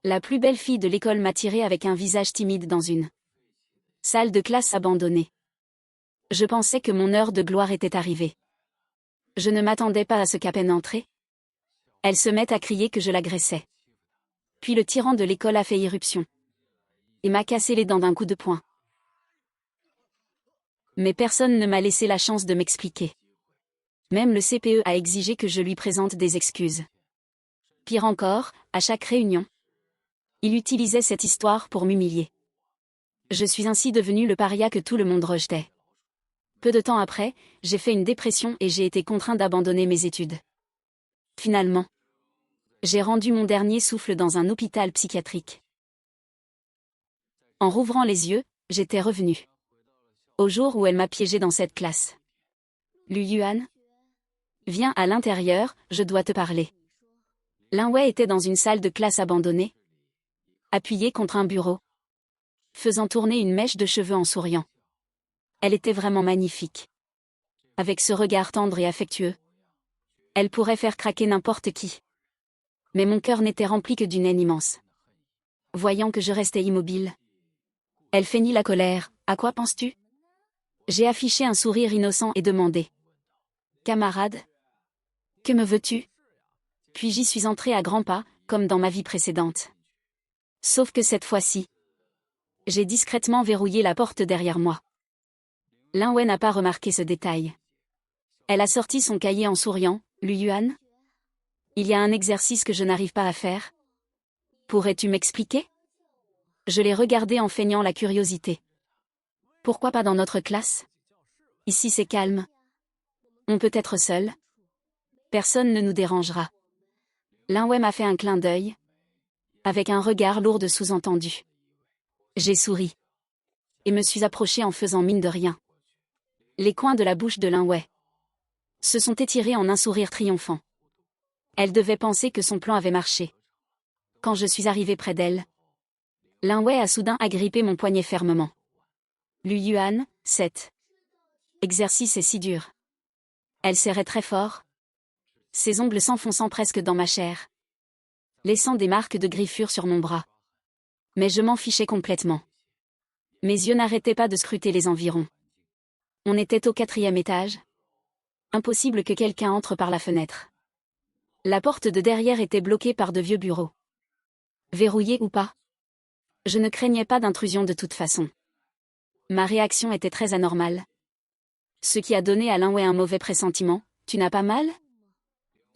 La plus belle fille de l'école m'a tiré avec un visage timide dans une salle de classe abandonnée. Je pensais que mon heure de gloire était arrivée. Je ne m'attendais pas à ce qu'à peine entrée, elle se met à crier que je l'agressais. Puis le tyran de l'école a fait irruption et m'a cassé les dents d'un coup de poing. Mais personne ne m'a laissé la chance de m'expliquer. Même le CPE a exigé que je lui présente des excuses. Pire encore, à chaque réunion, il utilisait cette histoire pour m'humilier. Je suis ainsi devenu le paria que tout le monde rejetait. Peu de temps après, j'ai fait une dépression et j'ai été contraint d'abandonner mes études. Finalement, j'ai rendu mon dernier souffle dans un hôpital psychiatrique. En rouvrant les yeux, j'étais revenu au jour où elle m'a piégé dans cette classe. Lu Yuan, viens à l'intérieur, je dois te parler. Lin Wei était dans une salle de classe abandonnée, appuyée contre un bureau, faisant tourner une mèche de cheveux en souriant. Elle était vraiment magnifique. Avec ce regard tendre et affectueux, elle pourrait faire craquer n'importe qui. Mais mon cœur n'était rempli que d'une haine immense. Voyant que je restais immobile, elle feignit la colère. À quoi penses-tu? J'ai affiché un sourire innocent et demandé. Camarade, que me veux-tu? Puis j'y suis entré à grands pas, comme dans ma vie précédente. Sauf que cette fois-ci, j'ai discrètement verrouillé la porte derrière moi. Lin Wei n'a pas remarqué ce détail. Elle a sorti son cahier en souriant. Lu Yuan, il y a un exercice que je n'arrive pas à faire. Pourrais-tu m'expliquer? Je l'ai regardé en feignant la curiosité. Pourquoi pas dans notre classe? Ici c'est calme. On peut être seul. Personne ne nous dérangera. Lin Wei m'a fait un clin d'œil, avec un regard lourd de sous-entendu. J'ai souri et me suis approché en faisant mine de rien. Les coins de la bouche de Lin Wei se sont étirés en un sourire triomphant. Elle devait penser que son plan avait marché. Quand je suis arrivé près d'elle, Lin Wei a soudain agrippé mon poignet fermement. Lu Yuan, 7. Exercice est si dur. Elle serrait très fort, ses ongles s'enfonçant presque dans ma chair, laissant des marques de griffures sur mon bras. Mais je m'en fichais complètement. Mes yeux n'arrêtaient pas de scruter les environs. On était au 4e étage. Impossible que quelqu'un entre par la fenêtre. La porte de derrière était bloquée par de vieux bureaux. Verrouillée ou pas, je ne craignais pas d'intrusion de toute façon. Ma réaction était très anormale. Ce qui a donné à Lin Wei un mauvais pressentiment. Tu n'as pas mal?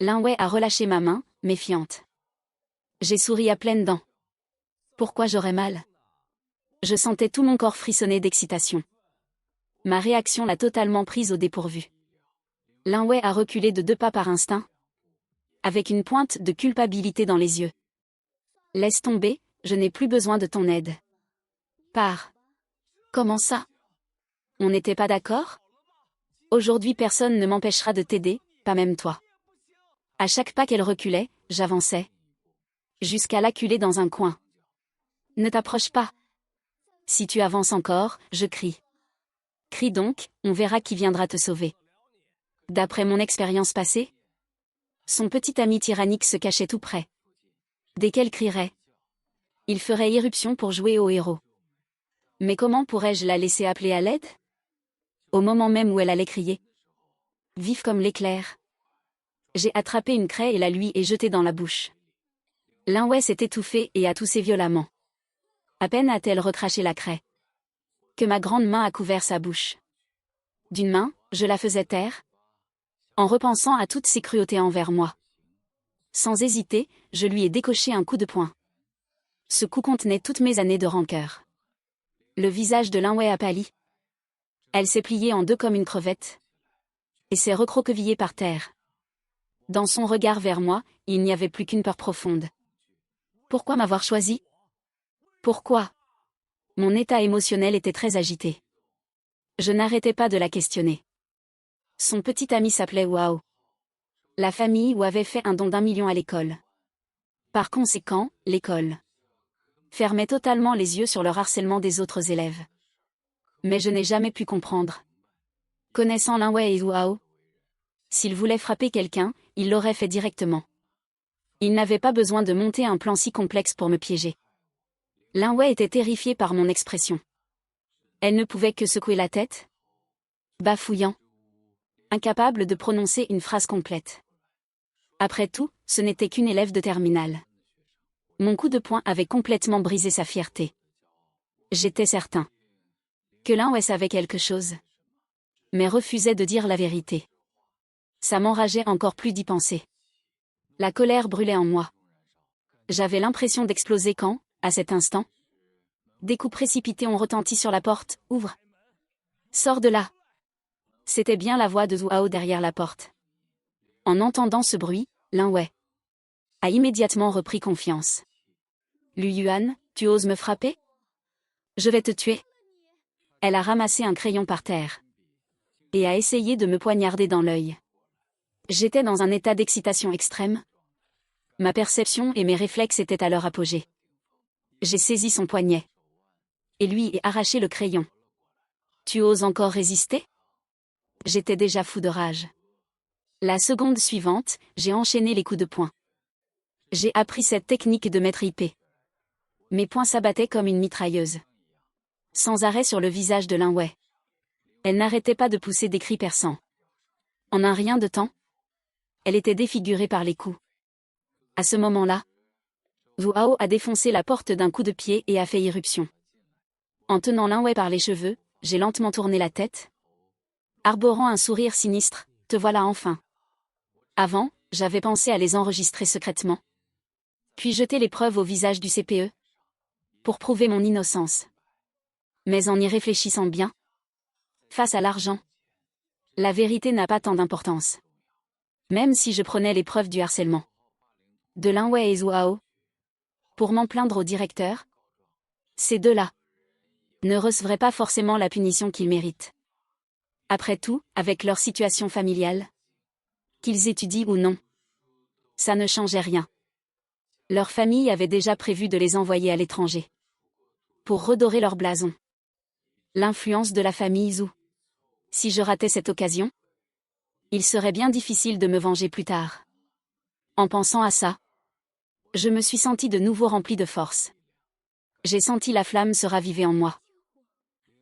Lin Wei a relâché ma main, méfiante. J'ai souri à pleines dents. Pourquoi j'aurais mal? Je sentais tout mon corps frissonner d'excitation. Ma réaction l'a totalement prise au dépourvu. Lin Wei a reculé de 2 pas par instinct, avec une pointe de culpabilité dans les yeux. Laisse tomber, je n'ai plus besoin de ton aide. Pars. Comment ça? On n'était pas d'accord? Aujourd'hui personne ne m'empêchera de t'aider, pas même toi. À chaque pas qu'elle reculait, j'avançais, jusqu'à l'acculer dans un coin. Ne t'approche pas. Si tu avances encore, je crie. Crie donc, on verra qui viendra te sauver. D'après mon expérience passée, son petit ami tyrannique se cachait tout près. Dès qu'elle crierait, il ferait irruption pour jouer au héros. Mais comment pourrais-je la laisser appeler à l'aide? Au moment même où elle allait crier, vive comme l'éclair, j'ai attrapé une craie et la lui ai jetée dans la bouche. Lin Wei s'est étouffée et a toussé violemment. À peine a-t-elle recraché la craie que ma grande main a couvert sa bouche. D'une main, je la faisais taire, en repensant à toutes ses cruautés envers moi. Sans hésiter, je lui ai décoché un coup de poing. Ce coup contenait toutes mes années de rancœur. Le visage de Lin Wei a pâli. Elle s'est pliée en 2 comme une crevette et s'est recroquevillée par terre. Dans son regard vers moi, il n'y avait plus qu'une peur profonde. Pourquoi m'avoir choisi? Pourquoi? Mon état émotionnel était très agité. Je n'arrêtais pas de la questionner. Son petit ami s'appelait Wao. La famille Wu avait fait un don d'1 million à l'école. Par conséquent, l'école fermait totalement les yeux sur le harcèlement des autres élèves. Mais je n'ai jamais pu comprendre. Connaissant Lin Wei et Wao, s'il voulait frapper quelqu'un, il l'aurait fait directement. Il n'avait pas besoin de monter un plan si complexe pour me piéger. Lin Wei était terrifiée par mon expression. Elle ne pouvait que secouer la tête, bafouillant, incapable de prononcer une phrase complète. Après tout, ce n'était qu'une élève de terminale. Mon coup de poing avait complètement brisé sa fierté. J'étais certain que Lin Wei savait quelque chose, mais refusait de dire la vérité. Ça m'enrageait encore plus d'y penser. La colère brûlait en moi. J'avais l'impression d'exploser quand, à cet instant, des coups précipités ont retenti sur la porte. « Ouvre ! Sors de là !» C'était bien la voix de Zhu Hao derrière la porte. En entendant ce bruit, Lin Wei a immédiatement repris confiance. « Lu Yuan, tu oses me frapper ? Je vais te tuer. » Elle a ramassé un crayon par terre et a essayé de me poignarder dans l'œil. J'étais dans un état d'excitation extrême. Ma perception et mes réflexes étaient à leur apogée. J'ai saisi son poignet et lui ai arraché le crayon. « Tu oses encore résister ? » J'étais déjà fou de rage. La seconde suivante, j'ai enchaîné les coups de poing. J'ai appris cette technique de maître épée. Mes poings s'abattaient comme une mitrailleuse, sans arrêt sur le visage de Lin Wei. Elle n'arrêtait pas de pousser des cris perçants. En un rien de temps, elle était défigurée par les coups. À ce moment-là, Zhu Hao a défoncé la porte d'un coup de pied et a fait irruption. En tenant Lin Wei par les cheveux, j'ai lentement tourné la tête, arborant un sourire sinistre. « Te voilà enfin. » Avant, j'avais pensé à les enregistrer secrètement, puis jeter les preuves au visage du CPE, pour prouver mon innocence. Mais en y réfléchissant bien, face à l'argent, la vérité n'a pas tant d'importance. Même si je prenais les preuves du harcèlement de Lin Wei et Zhu Hao pour m'en plaindre au directeur, ces deux-là ne recevraient pas forcément la punition qu'ils méritent. Après tout, avec leur situation familiale, qu'ils étudient ou non, ça ne changeait rien. Leur famille avait déjà prévu de les envoyer à l'étranger pour redorer leur blason. L'influence de la famille Zhu. Si je ratais cette occasion, il serait bien difficile de me venger plus tard. En pensant à ça, je me suis senti de nouveau rempli de force. J'ai senti la flamme se raviver en moi.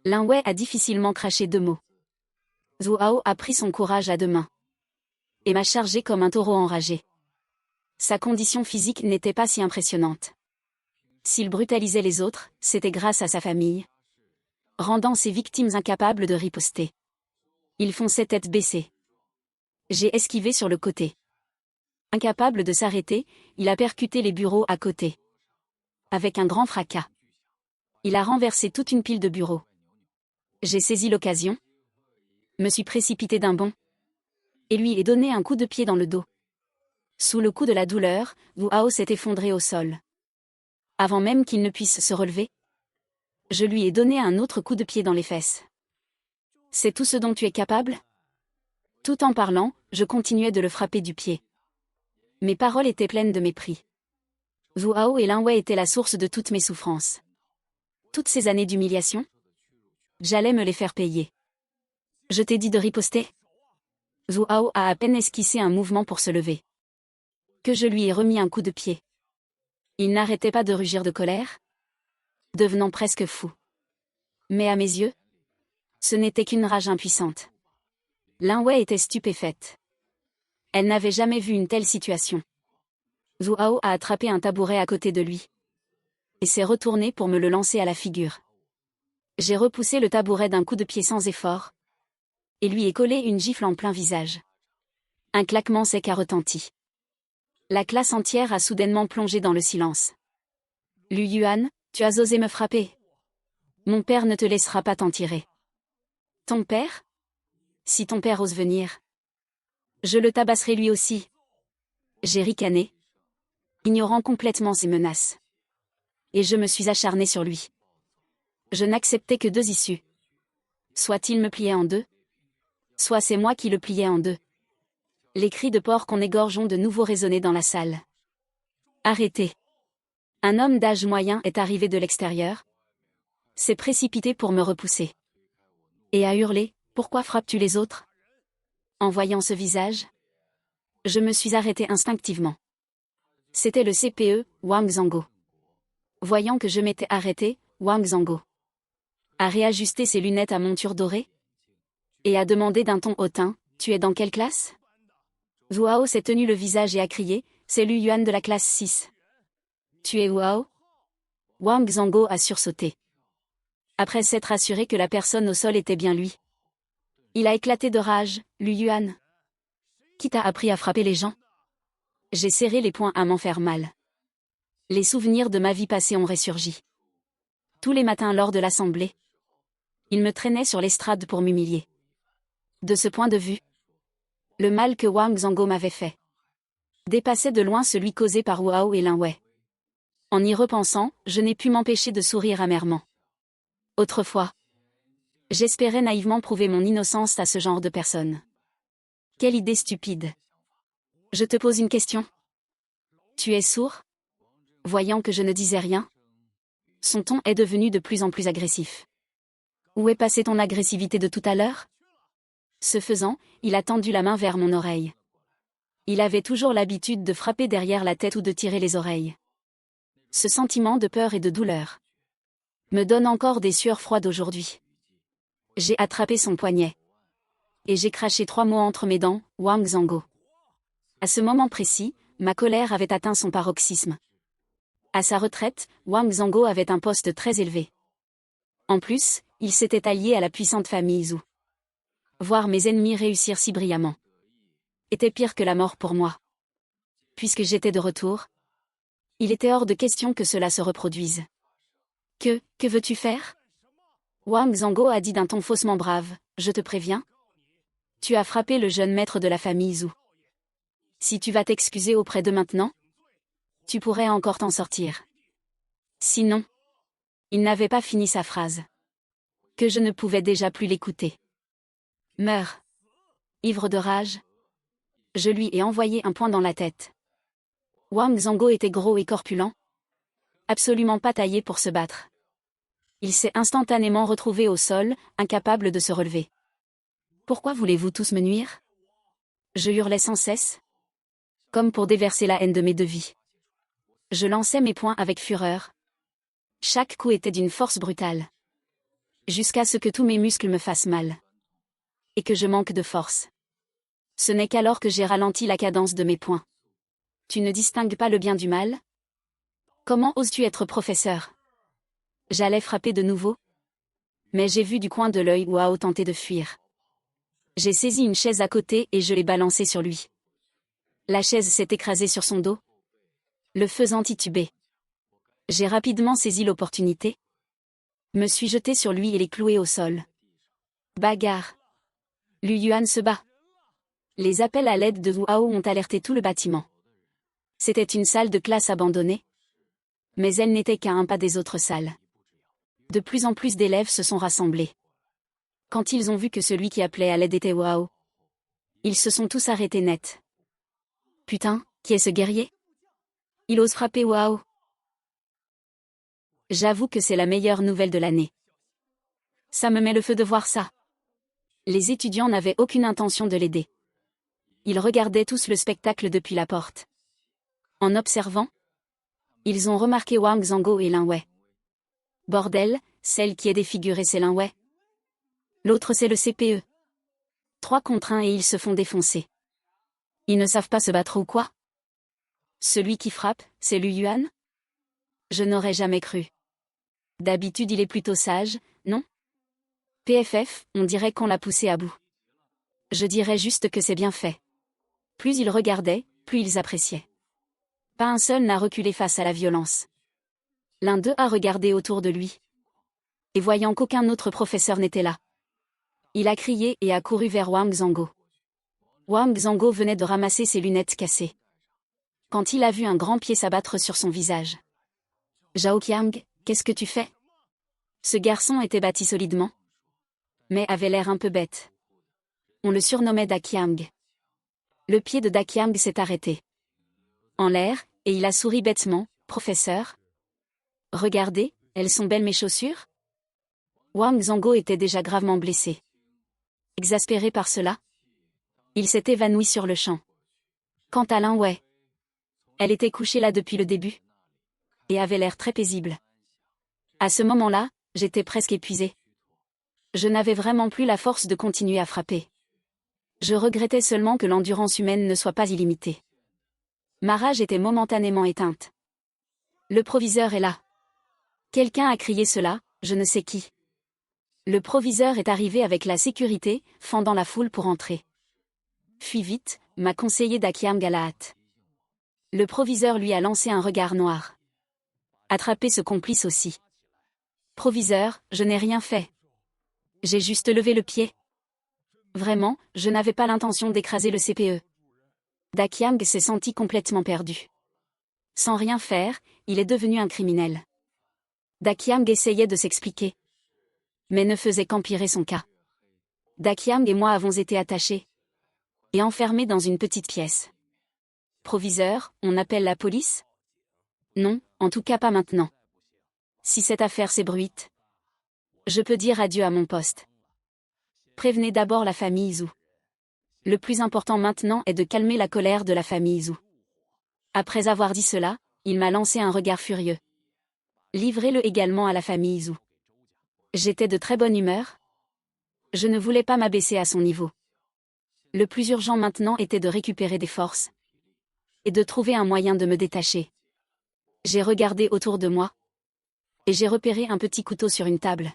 Lin Wei a difficilement craché 2 mots. Zhu Hao a pris son courage à 2 mains et m'a chargé comme un taureau enragé. Sa condition physique n'était pas si impressionnante. S'il brutalisait les autres, c'était grâce à sa famille, rendant ses victimes incapables de riposter. Il fonçait tête baissée. J'ai esquivé sur le côté. Incapable de s'arrêter, il a percuté les bureaux à côté. Avec un grand fracas, il a renversé toute une pile de bureaux. J'ai saisi l'occasion, me suis précipité d'un bond, et lui ai donné un coup de pied dans le dos. Sous le coup de la douleur, Zhu Hao s'est effondré au sol. Avant même qu'il ne puisse se relever, je lui ai donné un autre coup de pied dans les fesses. « C'est tout ce dont tu es capable ?» Tout en parlant, je continuais de le frapper du pied. Mes paroles étaient pleines de mépris. Zhu Hao et Lin Wei étaient la source de toutes mes souffrances. Toutes ces années d'humiliation, j'allais me les faire payer. Je t'ai dit de riposter ? Zhu Hao a à peine esquissé un mouvement pour se lever, que je lui ai remis un coup de pied. Il n'arrêtait pas de rugir de colère, devenant presque fou. Mais à mes yeux, ce n'était qu'une rage impuissante. Lin Wei était stupéfaite. Elle n'avait jamais vu une telle situation. Zhu Hao a attrapé un tabouret à côté de lui et s'est retourné pour me le lancer à la figure. J'ai repoussé le tabouret d'un coup de pied sans effort et lui ai collé une gifle en plein visage. Un claquement sec a retenti. La classe entière a soudainement plongé dans le silence. « Lu Yuan, tu as osé me frapper. Mon père ne te laissera pas t'en tirer. »« Ton père ? Si ton père ose venir, je le tabasserai lui aussi. » J'ai ricané, ignorant complètement ses menaces. Et je me suis acharné sur lui. Je n'acceptais que 2 issues. Soit il me pliait en 2, soit c'est moi qui le pliais en 2. Les cris de porc qu'on égorge ont de nouveau résonné dans la salle. « Arrêtez !» Un homme d'âge moyen est arrivé de l'extérieur, s'est précipité pour me repousser et a hurlé « Pourquoi frappes-tu les autres ?» En voyant ce visage, je me suis arrêté instinctivement. C'était le CPE, Wang Zhangguo. Voyant que je m'étais arrêté, Wang Zhangguo a réajusté ses lunettes à monture dorée et a demandé d'un ton hautain, « Tu es dans quelle classe ?» Zhuao s'est tenu le visage et a crié, « C'est Lu Yuan de la classe 6. »« Tu es Wao ?» Wang Zhangguo a sursauté. Après s'être assuré que la personne au sol était bien lui. Il a éclaté de rage, « Lu Yuan. Qui t'a appris à frapper les gens ?» J'ai serré les poings à m'en faire mal. Les souvenirs de ma vie passée ont ressurgi. Tous les matins lors de l'assemblée, il me traînait sur l'estrade pour m'humilier. De ce point de vue, le mal que Wang Zhangguo m'avait fait dépassait de loin celui causé par Wao et Lin Wei. En y repensant, je n'ai pu m'empêcher de sourire amèrement. Autrefois, j'espérais naïvement prouver mon innocence à ce genre de personne. Quelle idée stupide. Je te pose une question. Tu es sourd ? Voyant que je ne disais rien, son ton est devenu de plus en plus agressif. Où est passée ton agressivité de tout à l'heure ? Ce faisant, il a tendu la main vers mon oreille. Il avait toujours l'habitude de frapper derrière la tête ou de tirer les oreilles. Ce sentiment de peur et de douleur me donne encore des sueurs froides aujourd'hui. J'ai attrapé son poignet. Et j'ai craché 3 mots entre mes dents, Wang Zhangguo. À ce moment précis, ma colère avait atteint son paroxysme. À sa retraite, Wang Zhangguo avait un poste très élevé. En plus, il s'était allié à la puissante famille Zhou. Voir mes ennemis réussir si brillamment était pire que la mort pour moi. Puisque j'étais de retour, il était hors de question que cela se reproduise. Que veux-tu faire ? Wang Zhangguo a dit d'un ton faussement brave, « Je te préviens. Tu as frappé le jeune maître de la famille Zhou. Si tu vas t'excuser auprès de maintenant, tu pourrais encore t'en sortir. Sinon, il n'avait pas fini sa phrase. Que je ne pouvais déjà plus l'écouter. Meurs. » Ivre de rage, je lui ai envoyé un poing dans la tête. Wang Zhangguo était gros et corpulent, absolument pas taillé pour se battre. Il s'est instantanément retrouvé au sol, incapable de se relever. « Pourquoi voulez-vous tous me nuire ?» Je hurlais sans cesse, comme pour déverser la haine de mes deux vies. Je lançais mes poings avec fureur. Chaque coup était d'une force brutale. Jusqu'à ce que tous mes muscles me fassent mal. Et que je manque de force. Ce n'est qu'alors que j'ai ralenti la cadence de mes poings. Tu ne distingues pas le bien du mal ? Comment oses-tu être professeur ? J'allais frapper de nouveau. Mais j'ai vu du coin de l'œil Wao tenter de fuir. J'ai saisi une chaise à côté et je l'ai balancée sur lui. La chaise s'est écrasée sur son dos, le faisant tituber. J'ai rapidement saisi l'opportunité, me suis jeté sur lui et l'ai cloué au sol. Bagarre. Lu Yuan se bat. Les appels à l'aide de Wao ont alerté tout le bâtiment. C'était une salle de classe abandonnée, mais elle n'était qu'à un pas des autres salles. De plus en plus d'élèves se sont rassemblés. Quand ils ont vu que celui qui appelait à l'aide était Wao, ils se sont tous arrêtés net. Putain, qui est ce guerrier ? Il ose frapper Wao. J'avoue que c'est la meilleure nouvelle de l'année. Ça me met le feu de voir ça. Les étudiants n'avaient aucune intention de l'aider. Ils regardaient tous le spectacle depuis la porte. En observant, ils ont remarqué Wang Zhangguo et Lin Wei. Bordel, celle qui est défigurée c'est Lin Wei. L'autre c'est le CPE. 3 contre 1 et ils se font défoncer. Ils ne savent pas se battre ou quoi ? Celui qui frappe, c'est Lu Yuan ? Je n'aurais jamais cru. D'habitude il est plutôt sage, non ? PFF, on dirait qu'on l'a poussé à bout. Je dirais juste que c'est bien fait. Plus ils regardaient, plus ils appréciaient. Pas un seul n'a reculé face à la violence. L'un d'eux a regardé autour de lui. Et voyant qu'aucun autre professeur n'était là, il a crié et a couru vers Wang Zhangguo. Wang Zhangguo venait de ramasser ses lunettes cassées. Quand il a vu un grand pied s'abattre sur son visage. Zhao Qiang, qu'est-ce que tu fais ? Ce garçon était bâti solidement, mais avait l'air un peu bête. On le surnommait Da Qiang. Le pied de Da Qiang s'est arrêté en l'air, et il a souri bêtement, « Professeur ? Regardez, elles sont belles mes chaussures ?» Wang Zhangguo était déjà gravement blessé. Exaspéré par cela, il s'est évanoui sur le champ. Quant à Lin Wei, Elle était couchée là depuis le début. Et avait l'air très paisible. À ce moment-là, j'étais presque épuisée. Je n'avais vraiment plus la force de continuer à frapper. Je regrettais seulement que l'endurance humaine ne soit pas illimitée. Ma rage était momentanément éteinte. Le proviseur est là. Quelqu'un a crié cela, je ne sais qui. Le proviseur est arrivé avec la sécurité, fendant la foule pour entrer. Fuis vite, m'a conseillé Dakiam Galahat. Le proviseur lui a lancé un regard noir. Attrapez ce complice aussi. Proviseur, je n'ai rien fait. J'ai juste levé le pied. Vraiment, je n'avais pas l'intention d'écraser le CPE. Dakiam s'est senti complètement perdu. Sans rien faire, il est devenu un criminel. Dakiam essayait de s'expliquer. Mais ne faisait qu'empirer son cas. Dakiam et moi avons été attachés. Et enfermés dans une petite pièce. Proviseur, on appelle la police? Non, en tout cas pas maintenant. Si cette affaire s'ébruite, je peux dire adieu à mon poste. Prévenez d'abord la famille Zhou. Le plus important maintenant est de calmer la colère de la famille Zhou. Après avoir dit cela, il m'a lancé un regard furieux. Livrez-le également à la famille Zhou. J'étais de très bonne humeur. Je ne voulais pas m'abaisser à son niveau. Le plus urgent maintenant était de récupérer des forces. Et de trouver un moyen de me détacher. J'ai regardé autour de moi. Et j'ai repéré un petit couteau sur une table.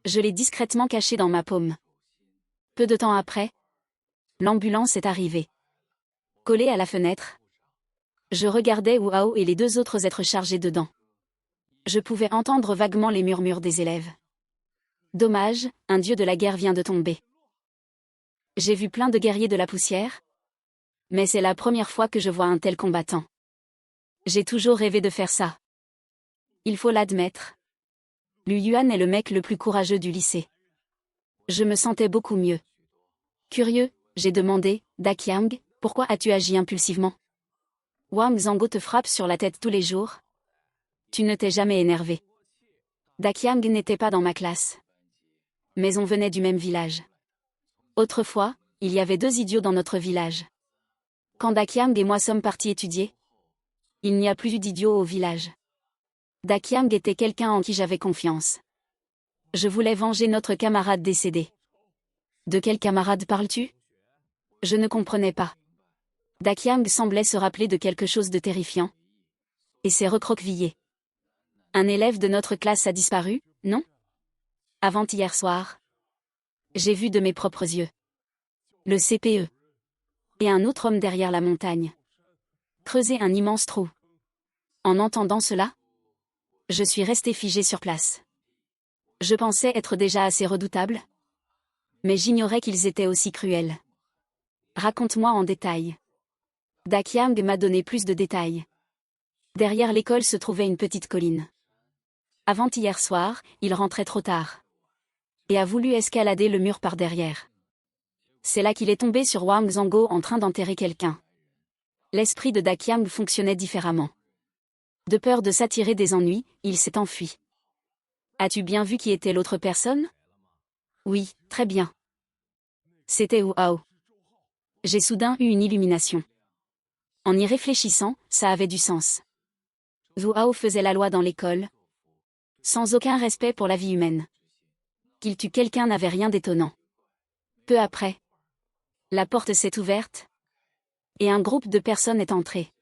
Je l'ai discrètement caché dans ma paume. Peu de temps après, l'ambulance est arrivée. Collée à la fenêtre, je regardais Wu Hao et les deux autres êtres chargés dedans. Je pouvais entendre vaguement les murmures des élèves. Dommage, un dieu de la guerre vient de tomber. J'ai vu plein de guerriers de la poussière. Mais c'est la première fois que je vois un tel combattant. J'ai toujours rêvé de faire ça. Il faut l'admettre. Lu Yuan est le mec le plus courageux du lycée. Je me sentais beaucoup mieux. Curieux, j'ai demandé, Dakiang, pourquoi as-tu agi impulsivement? Wang Zango te frappe sur la tête tous les jours? Tu ne t'es jamais énervé. Dakiang n'était pas dans ma classe. Mais on venait du même village. Autrefois, il y avait deux idiots dans notre village. Quand Dakiang et moi sommes partis étudier, il n'y a plus eu d'idiots au village. Dakiang était quelqu'un en qui j'avais confiance. Je voulais venger notre camarade décédé. De quel camarade parles-tu? Je ne comprenais pas. Dakiang semblait se rappeler de quelque chose de terrifiant. Et s'est recroquevillé. Un élève de notre classe a disparu, non? Avant-hier soir. J'ai vu de mes propres yeux. Le CPE. Et un autre homme derrière la montagne. Creuser un immense trou. En entendant cela, je suis resté figé sur place. Je pensais être déjà assez redoutable. Mais j'ignorais qu'ils étaient aussi cruels. Raconte-moi en détail. Dakiang m'a donné plus de détails. Derrière l'école se trouvait une petite colline. Avant-hier soir, il rentrait trop tard. Et a voulu escalader le mur par derrière. C'est là qu'il est tombé sur Wang Zango en train d'enterrer quelqu'un. L'esprit de Dakiang fonctionnait différemment. De peur de s'attirer des ennuis, il s'est enfui. As-tu bien vu qui était l'autre personne? Oui, très bien. C'était Wu Hao. J'ai soudain eu une illumination. En y réfléchissant, ça avait du sens. Wu Hao faisait la loi dans l'école. Sans aucun respect pour la vie humaine. Qu'il tue quelqu'un n'avait rien d'étonnant. Peu après, la porte s'est ouverte. Et un groupe de personnes est entré.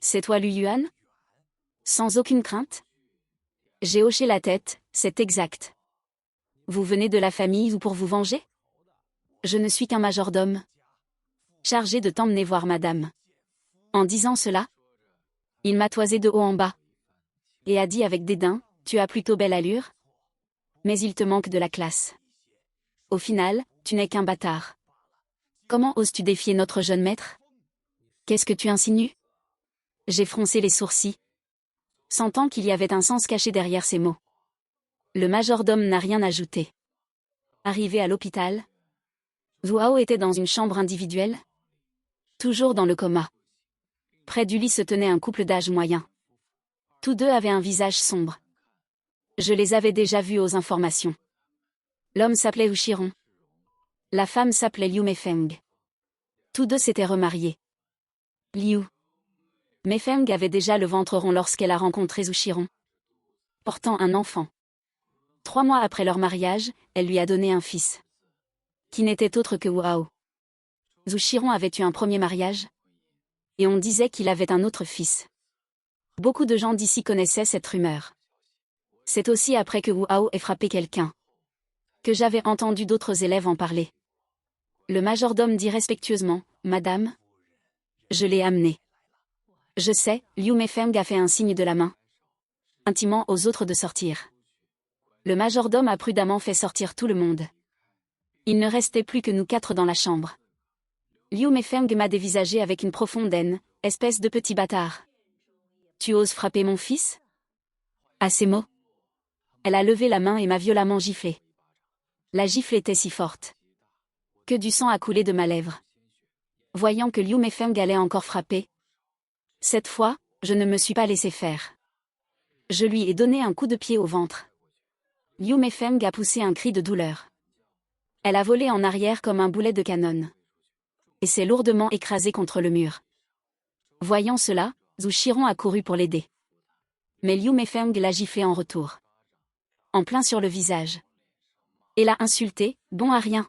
C'est toi Lu Yuan? Sans aucune crainte? J'ai hoché la tête, c'est exact. Vous venez de la famille ou pour vous venger? Je ne suis qu'un majordome. Chargé de t'emmener voir madame. En disant cela, il m'a toisé de haut en bas. Et a dit avec dédain, tu as plutôt belle allure. Mais il te manque de la classe. Au final, tu n'es qu'un bâtard. Comment oses-tu défier notre jeune maître? Qu'est-ce que tu insinues? J'ai froncé les sourcils, sentant qu'il y avait un sens caché derrière ces mots. Le majordome n'a rien ajouté. Arrivé à l'hôpital, Wu Hao était dans une chambre individuelle, toujours dans le coma. Près du lit se tenait un couple d'âge moyen. Tous deux avaient un visage sombre. Je les avais déjà vus aux informations. L'homme s'appelait Wu Chiron. La femme s'appelait Liu Meifeng. Tous deux s'étaient remariés. Liu Mei-feng avait déjà le ventre rond lorsqu'elle a rencontré Zhu Xiron, portant un enfant. 3 mois après leur mariage, elle lui a donné un fils, qui n'était autre que Wu Hao. Zhu Xiron avait eu un premier mariage, et on disait qu'il avait un autre fils. Beaucoup de gens d'ici connaissaient cette rumeur. C'est aussi après que Wu Hao ait frappé quelqu'un que j'avais entendu d'autres élèves en parler. Le majordome dit respectueusement, « Madame, je l'ai amené. » Je sais, Liu Meifeng a fait un signe de la main, intimant aux autres de sortir. Le majordome a prudemment fait sortir tout le monde. Il ne restait plus que nous 4 dans la chambre. Liu Meifeng m'a dévisagé avec une profonde haine, « Espèce de petit bâtard. Tu oses frapper mon fils ?» À ces mots, elle a levé la main et m'a violemment giflé. La gifle était si forte que du sang a coulé de ma lèvre. Voyant que Liu Meifeng allait encore frapper, cette fois, je ne me suis pas laissé faire. Je lui ai donné un coup de pied au ventre. Liu Meifeng a poussé un cri de douleur. Elle a volé en arrière comme un boulet de canon et s'est lourdement écrasée contre le mur. Voyant cela, Zhu Xiron a couru pour l'aider. Mais Liu Meifeng l'a giflé en retour, en plein sur le visage, et l'a insulté, « Bon à rien.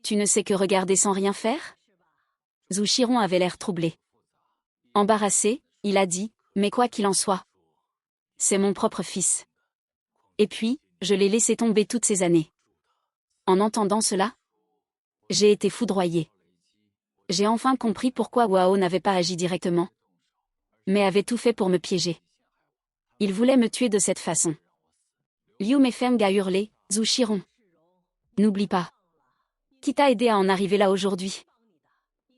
Tu ne sais que regarder sans rien faire ?» Zhu Xiron avait l'air troublé. Embarrassé, il a dit, « Mais quoi qu'il en soit, c'est mon propre fils. Et puis, je l'ai laissé tomber toutes ces années. » En entendant cela, j'ai été foudroyé. J'ai enfin compris pourquoi Wu Hao n'avait pas agi directement, mais avait tout fait pour me piéger. Il voulait me tuer de cette façon. Liu Meifeng a hurlé, « Zhu Xiron, n'oublie pas. Qui t'a aidé à en arriver là aujourd'hui?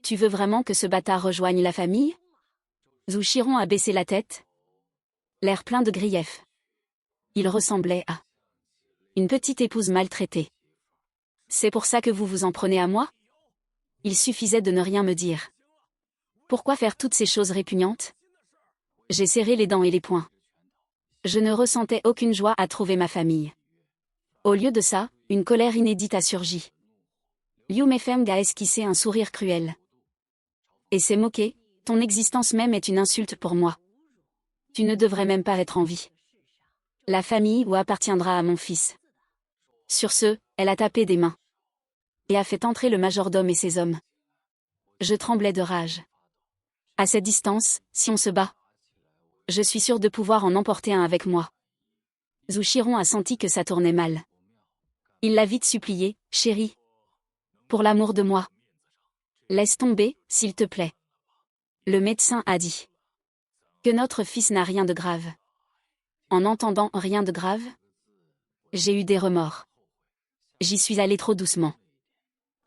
Tu veux vraiment que ce bâtard rejoigne la famille ?» Zhu Xiron a baissé la tête, l'air plein de grief. Il ressemblait à une petite épouse maltraitée. « C'est pour ça que vous vous en prenez à moi? Il suffisait de ne rien me dire. Pourquoi faire toutes ces choses répugnantes? » J'ai serré les dents et les poings. Je ne ressentais aucune joie à trouver ma famille. Au lieu de ça, une colère inédite a surgi. Liu Meifeng a esquissé un sourire cruel et s'est moqué, « Ton existence même est une insulte pour moi. Tu ne devrais même pas être en vie. La famille Wu appartiendra à mon fils. » Sur ce, elle a tapé des mains et a fait entrer le majordome et ses hommes. Je tremblais de rage. À cette distance, si on se bat, je suis sûre de pouvoir en emporter un avec moi. Zhu Xiron a senti que ça tournait mal. Il l'a vite supplié, « Chérie, pour l'amour de moi, laisse tomber, s'il te plaît. » Le médecin a dit que notre fils n'a rien de grave. En entendant « rien de grave », j'ai eu des remords. J'y suis allée trop doucement.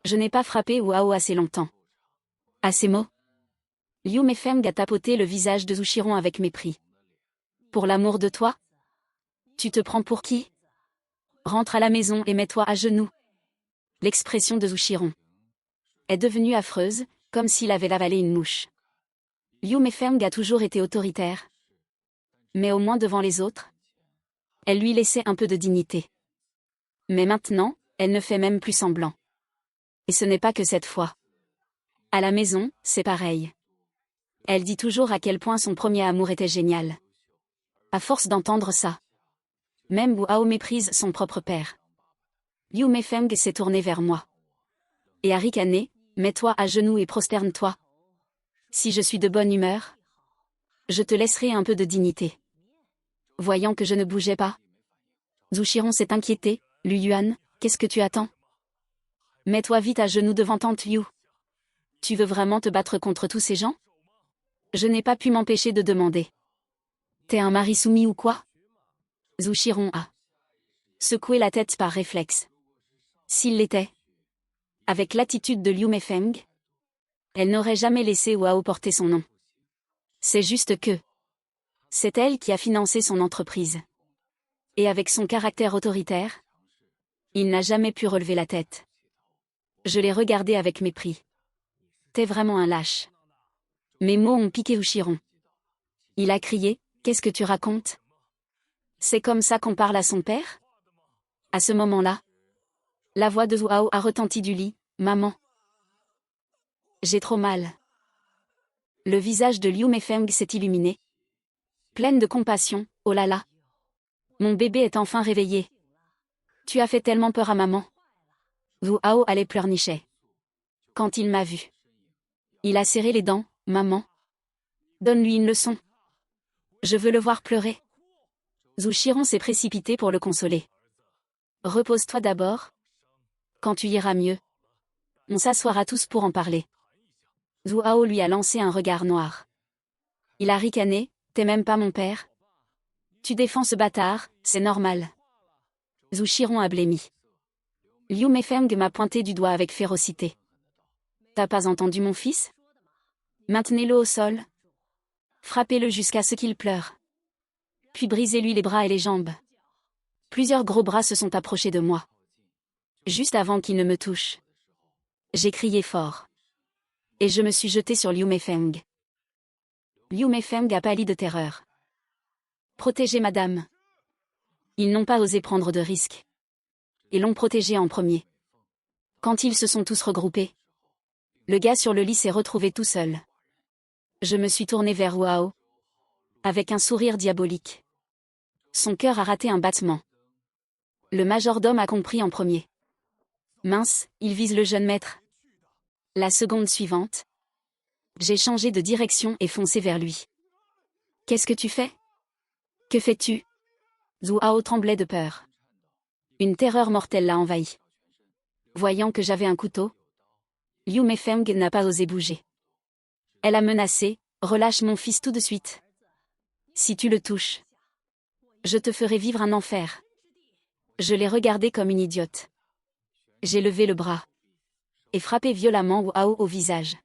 Je n'ai pas frappé Wu Hao assez longtemps. À ces mots, Liu Meifeng a tapoté le visage de Zhu Xiron avec mépris. « Pour l'amour de toi? Tu te prends pour qui? Rentre à la maison et mets-toi à genoux. » L'expression de Zhu Xiron est devenue affreuse, comme s'il avait avalé une mouche. Liu Meifeng a toujours été autoritaire, mais au moins devant les autres, elle lui laissait un peu de dignité. Mais maintenant, elle ne fait même plus semblant. Et ce n'est pas que cette fois. À la maison, c'est pareil. Elle dit toujours à quel point son premier amour était génial. À force d'entendre ça, même Wu Hao méprise son propre père. Liu Meifeng s'est tourné vers moi et a ricané, « Mets-toi à genoux et prosterne-toi. Si je suis de bonne humeur, je te laisserai un peu de dignité. » Voyant que je ne bougeais pas, Zhu Xiron s'est inquiété, « Lu Yuan, qu'est-ce que tu attends? Mets-toi vite à genoux devant tante Liu. Tu veux vraiment te battre contre tous ces gens? » Je n'ai pas pu m'empêcher de demander. « T'es un mari soumis ou quoi? » Zhu Xiron a secoué la tête par réflexe. S'il l'était, avec l'attitude de Liu Meifeng, elle n'aurait jamais laissé Wu Hao porter son nom. C'est juste que c'est elle qui a financé son entreprise. Et avec son caractère autoritaire, il n'a jamais pu relever la tête. Je l'ai regardé avec mépris. « T'es vraiment un lâche. » Mes mots ont piqué Zhu Xiron. Il a crié, « Qu'est-ce que tu racontes? C'est comme ça qu'on parle à son père? » À ce moment-là, la voix de Wu Hao a retenti du lit, « Maman. J'ai trop mal. » Le visage de Liu Meifeng s'est illuminé. Pleine de compassion, oh là là. Mon bébé est enfin réveillé. Tu as fait tellement peur à maman. Wu Hao allait pleurnicher. Quand il m'a vu. Il a serré les dents, maman. Donne-lui une leçon. Je veux le voir pleurer. Zhu Chiron s'est précipité pour le consoler. Repose-toi d'abord. Quand tu iras mieux. On s'assoira tous pour en parler. Zhu Hao lui a lancé un regard noir. Il a ricané, t'es même pas mon père. Tu défends ce bâtard, c'est normal. Zhu Chiron a blêmi. Liu Meifeng m'a pointé du doigt avec férocité. T'as pas entendu mon fils? Maintenez-le au sol. Frappez-le jusqu'à ce qu'il pleure. Puis brisez-lui les bras et les jambes. Plusieurs gros bras se sont approchés de moi. Juste avant qu'il ne me touche. J'ai crié fort. Et je me suis jeté sur Liu Meifeng. Liu Meifeng a pâli de terreur. Protégez madame. Ils n'ont pas osé prendre de risques. Et l'ont protégé en premier. Quand ils se sont tous regroupés, le gars sur le lit s'est retrouvé tout seul. Je me suis tourné vers Wu Hao. Avec un sourire diabolique. Son cœur a raté un battement. Le majordome a compris en premier. Mince, il vise le jeune maître. La seconde suivante. J'ai changé de direction et foncé vers lui. Qu'est-ce que tu fais? Que fais-tu? Zhu Hao tremblait de peur. Une terreur mortelle l'a envahi. Voyant que j'avais un couteau, Liu Meifeng n'a pas osé bouger. Elle a menacé, relâche mon fils tout de suite. Si tu le touches, je te ferai vivre un enfer. Je l'ai regardé comme une idiote. J'ai levé le bras et frappé violemment Wu Hao au visage.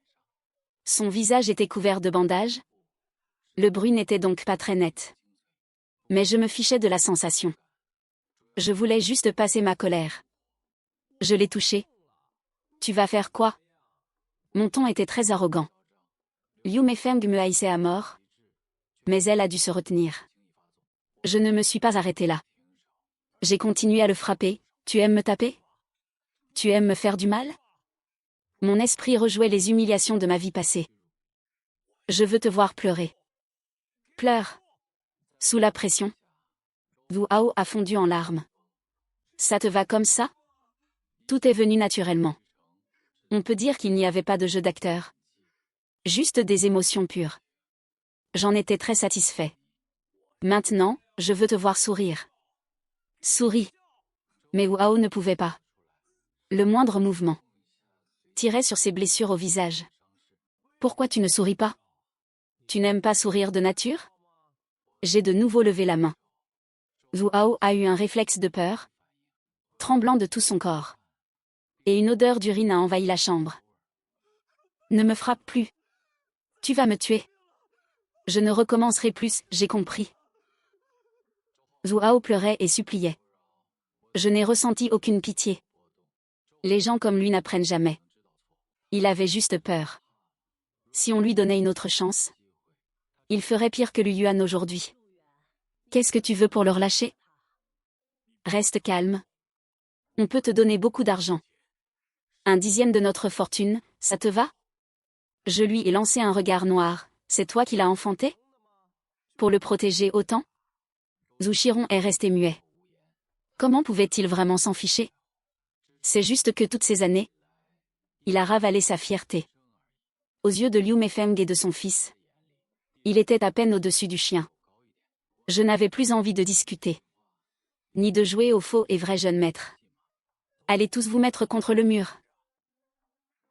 Son visage était couvert de bandages. Le bruit n'était donc pas très net. Mais je me fichais de la sensation. Je voulais juste passer ma colère. Je l'ai touché. Tu vas faire quoi? Mon ton était très arrogant. Liu Meifeng me haïssait à mort. Mais elle a dû se retenir. Je ne me suis pas arrêté là. J'ai continué à le frapper. Tu aimes me taper? Tu aimes me faire du mal? Mon esprit rejouait les humiliations de ma vie passée. Je veux te voir pleurer. Pleure. Sous la pression. Wu Hao a fondu en larmes. Ça te va comme ça? Tout est venu naturellement. On peut dire qu'il n'y avait pas de jeu d'acteur. Juste des émotions pures. J'en étais très satisfait. Maintenant, je veux te voir sourire. Souris. Mais Wu Hao ne pouvait pas. Le moindre mouvement tirait sur ses blessures au visage. Pourquoi tu ne souris pas? Tu n'aimes pas sourire de nature? J'ai de nouveau levé la main. Wu Hao a eu un réflexe de peur, tremblant de tout son corps. Et une odeur d'urine a envahi la chambre. Ne me frappe plus. Tu vas me tuer. Je ne recommencerai plus, j'ai compris. Wu Hao pleurait et suppliait. Je n'ai ressenti aucune pitié. Les gens comme lui n'apprennent jamais. Il avait juste peur. Si on lui donnait une autre chance, il ferait pire que Liu Yuan aujourd'hui. Qu'est-ce que tu veux pour le relâcher? Reste calme. On peut te donner beaucoup d'argent. 1/10 de notre fortune, ça te va? Je lui ai lancé un regard noir. C'est toi qui l'as enfanté? Pour le protéger autant? Zhu Chiron est resté muet. Comment pouvait-il vraiment s'en ficher? C'est juste que toutes ces années, il a ravalé sa fierté. Aux yeux de Liu Meifeng et de son fils, il était à peine au-dessus du chien. Je n'avais plus envie de discuter. Ni de jouer au faux et vrai jeune maître. Allez tous vous mettre contre le mur.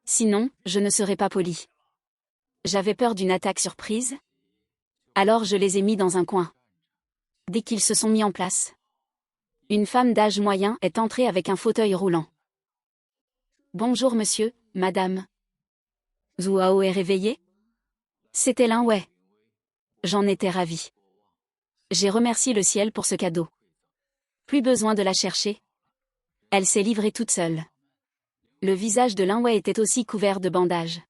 Sinon, je ne serais pas poli. J'avais peur d'une attaque surprise. Alors je les ai mis dans un coin. Dès qu'ils se sont mis en place, une femme d'âge moyen est entrée avec un fauteuil roulant. Bonjour monsieur, madame. Zhu Hao est réveillé? C'était Lin Wei. J'en étais ravi. J'ai remercié le ciel pour ce cadeau. Plus besoin de la chercher. Elle s'est livrée toute seule. Le visage de Lin Wei était aussi couvert de bandages.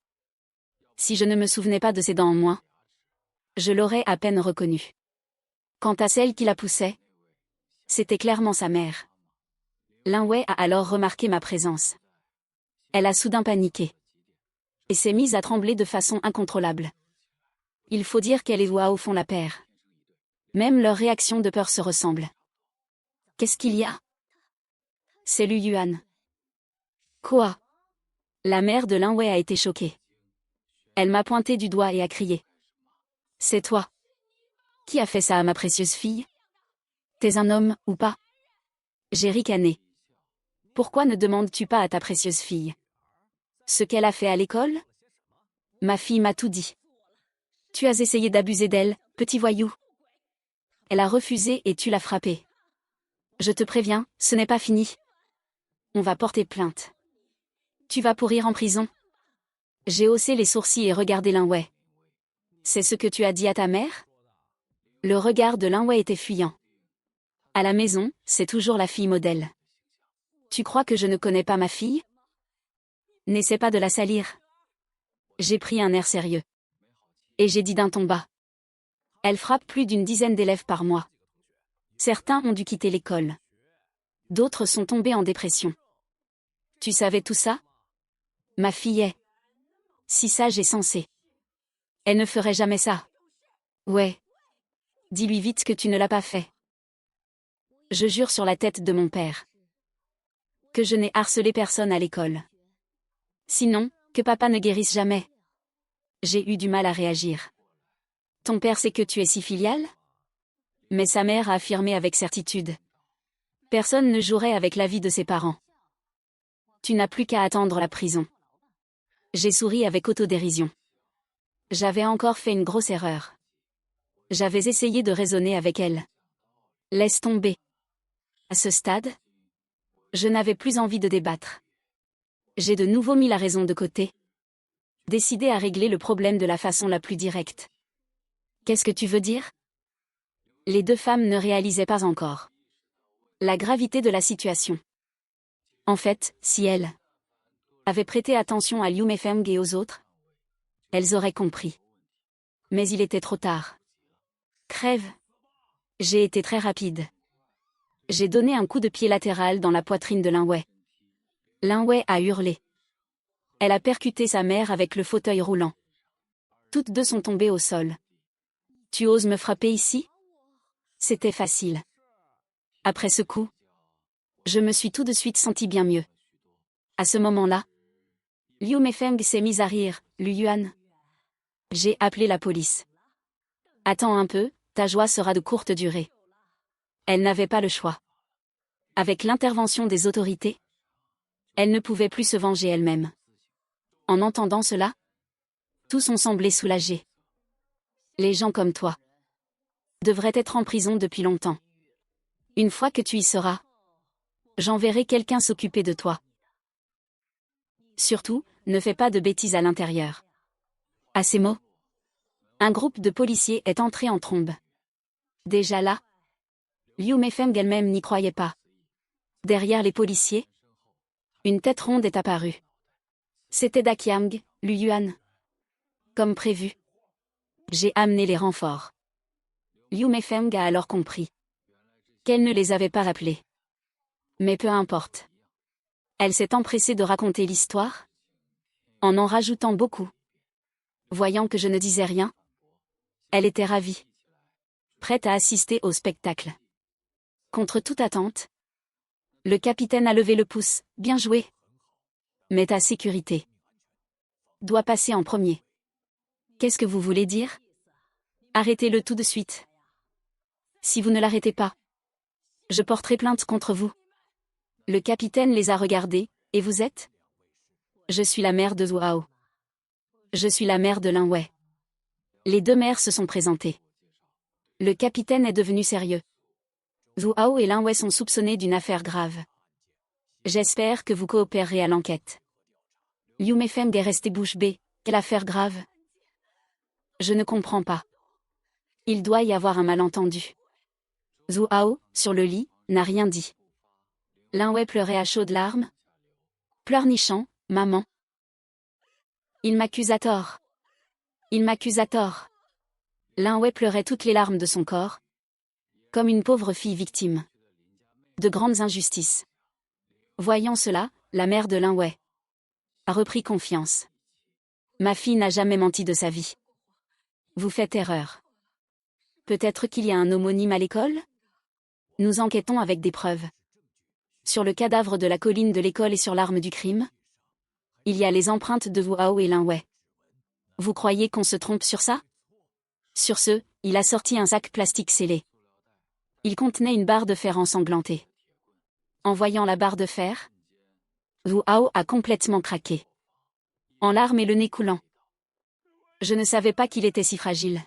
Si je ne me souvenais pas de ses dents en moins, je l'aurais à peine reconnue. Quant à celle qui la poussait, c'était clairement sa mère. Lin Wei a alors remarqué ma présence. Elle a soudain paniqué. Et s'est mise à trembler de façon incontrôlable. Il faut dire qu'elle et Wao font la paire. Même leurs réactions de peur se ressemblent. Qu'est-ce qu'il y a? C'est Lu Yuan. Quoi? La mère de Lin Wei a été choquée. Elle m'a pointé du doigt et a crié. C'est toi. Qui a fait ça à ma précieuse fille? T'es un homme, ou pas? J'ai ricané. Pourquoi ne demandes-tu pas à ta précieuse fille ce qu'elle a fait à l'école? Ma fille m'a tout dit. Tu as essayé d'abuser d'elle, petit voyou. Elle a refusé et tu l'as frappée. Je te préviens, ce n'est pas fini. On va porter plainte. Tu vas pourrir en prison. J'ai haussé les sourcils et regardé Lin Wei. C'est ce que tu as dit à ta mère? Le regard de Lin Wei était fuyant. À la maison, c'est toujours la fille modèle. Tu crois que je ne connais pas ma fille? N'essaie pas de la salir. J'ai pris un air sérieux. Et j'ai dit d'un ton bas. Elle frappe plus d'une dizaine d'élèves par mois. Certains ont dû quitter l'école. D'autres sont tombés en dépression. Tu savais tout ça? Ma fille est si sage et sensée. Elle ne ferait jamais ça. Ouais. Dis-lui vite que tu ne l'as pas fait. Je jure sur la tête de mon père que je n'ai harcelé personne à l'école. Sinon, que papa ne guérisse jamais. J'ai eu du mal à réagir. Ton père sait que tu es si filiale? Mais sa mère a affirmé avec certitude. Personne ne jouerait avec la vie de ses parents. Tu n'as plus qu'à attendre la prison. J'ai souri avec autodérision. J'avais encore fait une grosse erreur. J'avais essayé de raisonner avec elle. Laisse tomber. À ce stade, je n'avais plus envie de débattre. J'ai de nouveau mis la raison de côté. Décidé à régler le problème de la façon la plus directe. Qu'est-ce que tu veux dire? Les deux femmes ne réalisaient pas encore la gravité de la situation. En fait, si elles avaient prêté attention à Liu Meifeng et aux autres, elles auraient compris. Mais il était trop tard. Crève. J'ai été très rapide. J'ai donné un coup de pied latéral dans la poitrine de Lin Wei. Lin Wei a hurlé. Elle a percuté sa mère avec le fauteuil roulant. Toutes deux sont tombées au sol. Tu oses me frapper ici? C'était facile. Après ce coup, je me suis tout de suite senti bien mieux. À ce moment-là, Liu Meifeng s'est mise à rire. Lu Yuan. J'ai appelé la police. Attends un peu, ta joie sera de courte durée. Elle n'avait pas le choix. Avec l'intervention des autorités, elle ne pouvait plus se venger elle-même. En entendant cela, tous ont semblé soulagés. Les gens comme toi devraient être en prison depuis longtemps. Une fois que tu y seras, j'enverrai quelqu'un s'occuper de toi. Surtout, ne fais pas de bêtises à l'intérieur. À ces mots, un groupe de policiers est entré en trombe. Déjà là, Liu Meifeng elle-même n'y croyait pas. Derrière les policiers, une tête ronde est apparue. C'était Daqiang, Lu Yuan. Comme prévu, j'ai amené les renforts. Liu Meifeng a alors compris qu'elle ne les avait pas rappelés. Mais peu importe. Elle s'est empressée de raconter l'histoire, en rajoutant beaucoup. Voyant que je ne disais rien, elle était ravie. Prête à assister au spectacle. Contre toute attente, le capitaine a levé le pouce. Bien joué. Mais ta sécurité doit passer en premier. Qu'est-ce que vous voulez dire? Arrêtez-le tout de suite. Si vous ne l'arrêtez pas, je porterai plainte contre vous. Le capitaine les a regardés. Et vous êtes? Je suis la mère de Zhuao. Je suis la mère de Lin Wei. Les deux mères se sont présentées. Le capitaine est devenu sérieux. Zhuao et Lin Wei sont soupçonnés d'une affaire grave. J'espère que vous coopérerez à l'enquête. Liu Meifeng est resté bouche bée. Quelle affaire grave? Je ne comprends pas. Il doit y avoir un malentendu. Zhuao, sur le lit, n'a rien dit. Lin Wei pleurait à chaudes larmes. Pleurnichant, maman. Il m'accuse à tort. Il m'accuse à tort. Lin Wei pleurait toutes les larmes de son corps. Comme une pauvre fille victime de grandes injustices. Voyant cela, la mère de Lin Wei a repris confiance. Ma fille n'a jamais menti de sa vie. Vous faites erreur. Peut-être qu'il y a un homonyme à l'école? Nous enquêtons avec des preuves. Sur le cadavre de la colline de l'école et sur l'arme du crime, il y a les empreintes de Wu Hao et Lin Wei. Vous croyez qu'on se trompe sur ça? Sur ce, il a sorti un sac plastique scellé. Il contenait une barre de fer ensanglantée. En voyant la barre de fer, Wu Hao a complètement craqué. En larmes et le nez coulant. Je ne savais pas qu'il était si fragile.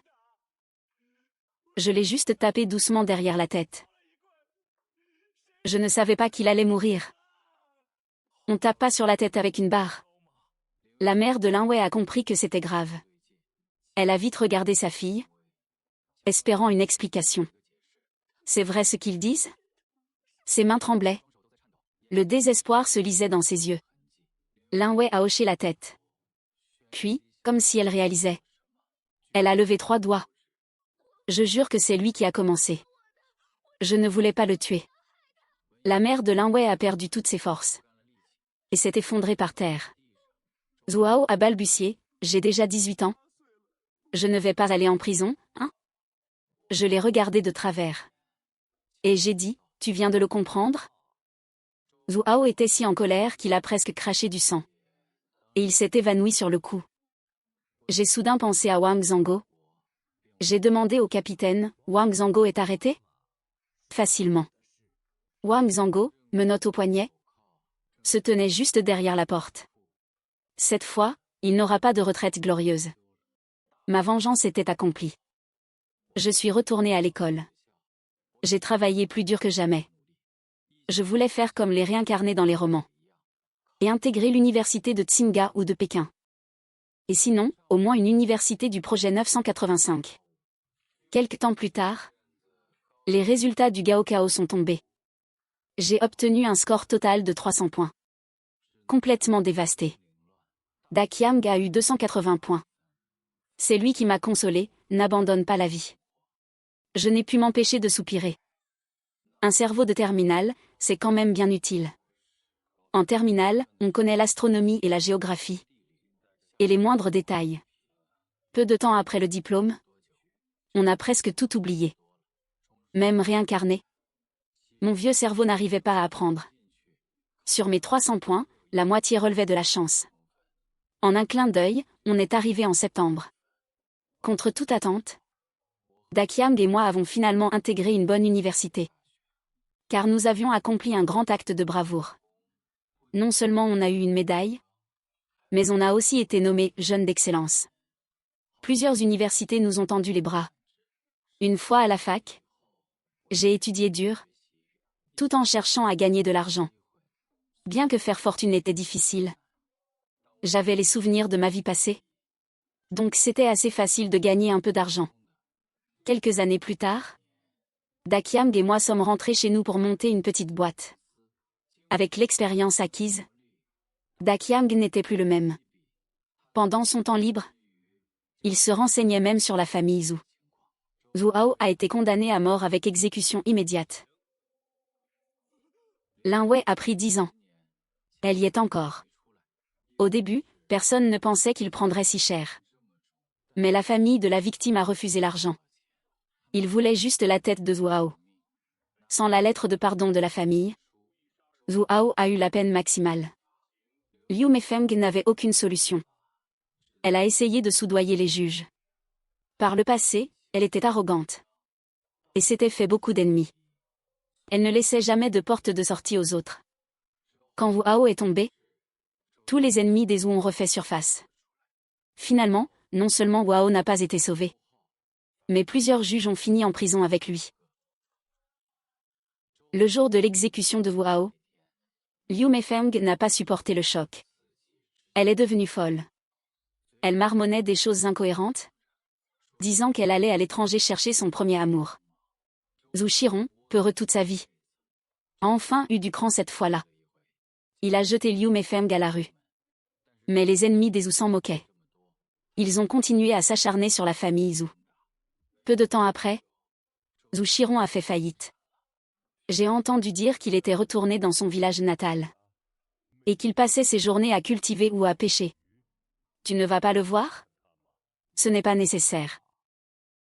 Je l'ai juste tapé doucement derrière la tête. Je ne savais pas qu'il allait mourir. On tape pas sur la tête avec une barre. La mère de Lin Wei a compris que c'était grave. Elle a vite regardé sa fille, espérant une explication. C'est vrai ce qu'ils disent? Ses mains tremblaient. Le désespoir se lisait dans ses yeux. Lin Wei a hoché la tête. Puis, comme si elle réalisait, elle a levé 3 doigts. Je jure que c'est lui qui a commencé. Je ne voulais pas le tuer. La mère de Lin Wei a perdu toutes ses forces. Et s'est effondrée par terre. Wu Hao a balbutié, j'ai déjà 18 ans. Je ne vais pas aller en prison, hein? Je l'ai regardé de travers. Et j'ai dit, tu viens de le comprendre? Wu Hao était si en colère qu'il a presque craché du sang. Et il s'est évanoui sur le coup. J'ai soudain pensé à Wang Zhangguo. J'ai demandé au capitaine, Wang Zhangguo est arrêté? Facilement. Wang Zhangguo, menotte au poignet, se tenait juste derrière la porte. Cette fois, il n'aura pas de retraite glorieuse. Ma vengeance était accomplie. Je suis retourné à l'école. J'ai travaillé plus dur que jamais. Je voulais faire comme les réincarnés dans les romans. Et intégrer l'université de Tsinghua ou de Pékin. Et sinon, au moins une université du projet 985. Quelque temps plus tard, les résultats du Gaokao sont tombés. J'ai obtenu un score total de 300 points. Complètement dévasté. Dakiang a eu 280 points. C'est lui qui m'a consolé, n'abandonne pas la vie. Je n'ai pu m'empêcher de soupirer. Un cerveau de terminale, c'est quand même bien utile. En terminale, on connaît l'astronomie et la géographie. Et les moindres détails. Peu de temps après le diplôme, on a presque tout oublié. Même réincarné. Mon vieux cerveau n'arrivait pas à apprendre. Sur mes 300 points, la moitié relevait de la chance. En un clin d'œil, on est arrivé en septembre. Contre toute attente, Dakiang et moi avons finalement intégré une bonne université. Car nous avions accompli un grand acte de bravoure. Non seulement on a eu une médaille, mais on a aussi été nommé jeune d'excellence. Plusieurs universités nous ont tendu les bras. Une fois à la fac, j'ai étudié dur, tout en cherchant à gagner de l'argent. Bien que faire fortune était difficile. J'avais les souvenirs de ma vie passée. Donc c'était assez facile de gagner un peu d'argent. Quelques années plus tard, Dakiang et moi sommes rentrés chez nous pour monter une petite boîte. Avec l'expérience acquise, Dakiang n'était plus le même. Pendant son temps libre, il se renseignait même sur la famille Zhu. Wu Hao a été condamné à mort avec exécution immédiate. Lin Wei a pris 10 ans. Elle y est encore. Au début, personne ne pensait qu'il prendrait si cher. Mais la famille de la victime a refusé l'argent. Il voulait juste la tête de Wu Hao. Sans la lettre de pardon de la famille, Wu Hao a eu la peine maximale. Liu Meifeng n'avait aucune solution. Elle a essayé de soudoyer les juges. Par le passé, elle était arrogante. Et s'était fait beaucoup d'ennemis. Elle ne laissait jamais de porte de sortie aux autres. Quand Wu Hao est tombé, tous les ennemis des Zhu ont refait surface. Finalement, non seulement Wu Hao n'a pas été sauvé, mais plusieurs juges ont fini en prison avec lui. Le jour de l'exécution de Wu Hao, Liu Meifeng n'a pas supporté le choc. Elle est devenue folle. Elle marmonnait des choses incohérentes, disant qu'elle allait à l'étranger chercher son premier amour. Zhu Qiron, peureux toute sa vie, a enfin eu du cran cette fois-là. Il a jeté Liu Meifeng à la rue. Mais les ennemis des Zhu s'en moquaient. Ils ont continué à s'acharner sur la famille Zhu. Peu de temps après, Zhu Qiron a fait faillite. J'ai entendu dire qu'il était retourné dans son village natal. Et qu'il passait ses journées à cultiver ou à pêcher. Tu ne vas pas le voir? Ce n'est pas nécessaire.